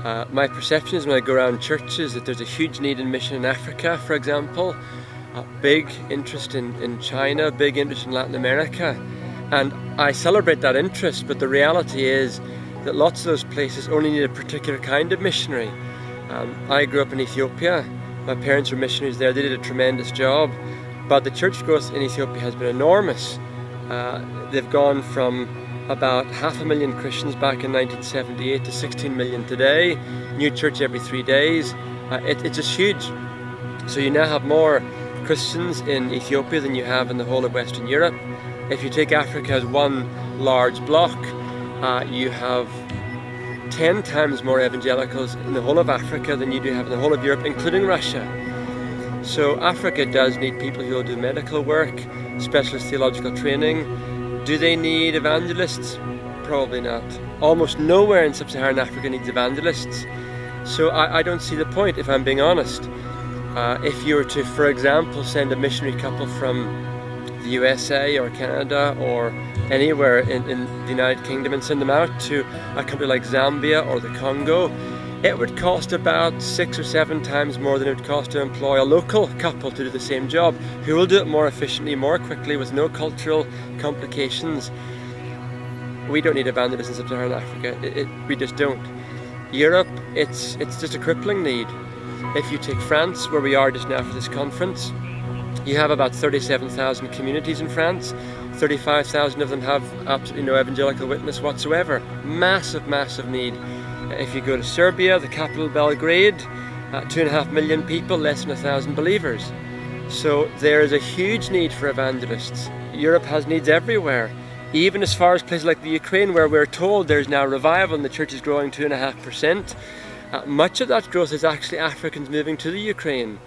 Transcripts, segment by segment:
My perception is when I go around churches that there's a huge need in mission in Africa, for example, a big interest in China, big interest in Latin America, and I celebrate that interest, but the reality is that lots of those places only need a particular kind of missionary. I grew up in Ethiopia. My parents were missionaries there. They did a tremendous job, but the church growth in Ethiopia has been enormous. They've gone from about 500,000 Christians back in 1978 to 16 million today. New church every 3 days. It's just huge. So you now have more Christians in Ethiopia than you have in the whole of Western Europe. If you take Africa as one large block, you have 10 times more evangelicals in the whole of Africa than you do have in the whole of Europe, including Russia. So Africa does need people who will do medical work, specialist theological training. Do they need evangelists? Probably not. Almost nowhere in sub-Saharan Africa needs evangelists. So I don't see the point, if I'm being honest. If you were to, for example, send a missionary couple from the USA or Canada or anywhere in the United Kingdom and send them out to a country like Zambia or the Congo, it would cost about 6 or 7 times more than it would cost to employ a local couple to do the same job, who will do it more efficiently, more quickly, with no cultural complications. We don't need evangelists in sub-Saharan Africa. We just don't. Europe, it's just a crippling need. If you take France, where we are just now for this conference, you have about 37,000 communities in France. 35,000 of them have absolutely no evangelical witness whatsoever. Massive, massive need. If you go to Serbia, the capital Belgrade, 2.5 million people, less than 1,000 believers. So there is a huge need for evangelists. Europe has needs everywhere. Even as far as places like the Ukraine, where we're told there's now revival and the church is growing 2.5%. Much of that growth is actually Africans moving to the Ukraine.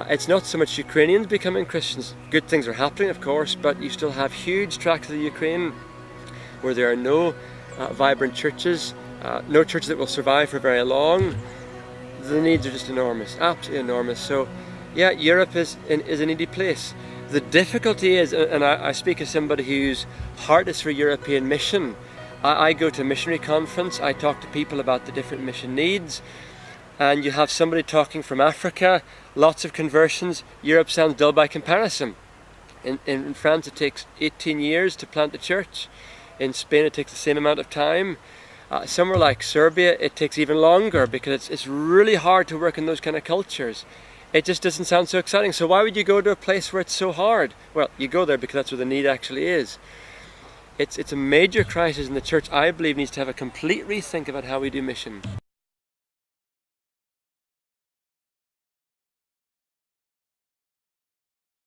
It's not so much Ukrainians becoming Christians. Good things are happening, of course, but you still have huge tracts of the Ukraine where there are no vibrant churches, no churches that will survive for very long. The needs are just enormous, absolutely enormous. So, yeah, Europe is a needy place. The difficulty is, and I speak as somebody whose heart is for European mission. I go to a missionary conference, I talk to people about the different mission needs, and you have somebody talking from Africa, lots of conversions. Europe sounds dull by comparison. In France it takes 18 years to plant a church. In Spain it takes the same amount of time. Somewhere like Serbia it takes even longer because it's really hard to work in those kind of cultures. It just doesn't sound so exciting. So why would you go to a place where it's so hard? Well, you go there because that's where the need actually is. It's a major crisis in the church. I believe needs to have a complete rethink about how we do mission.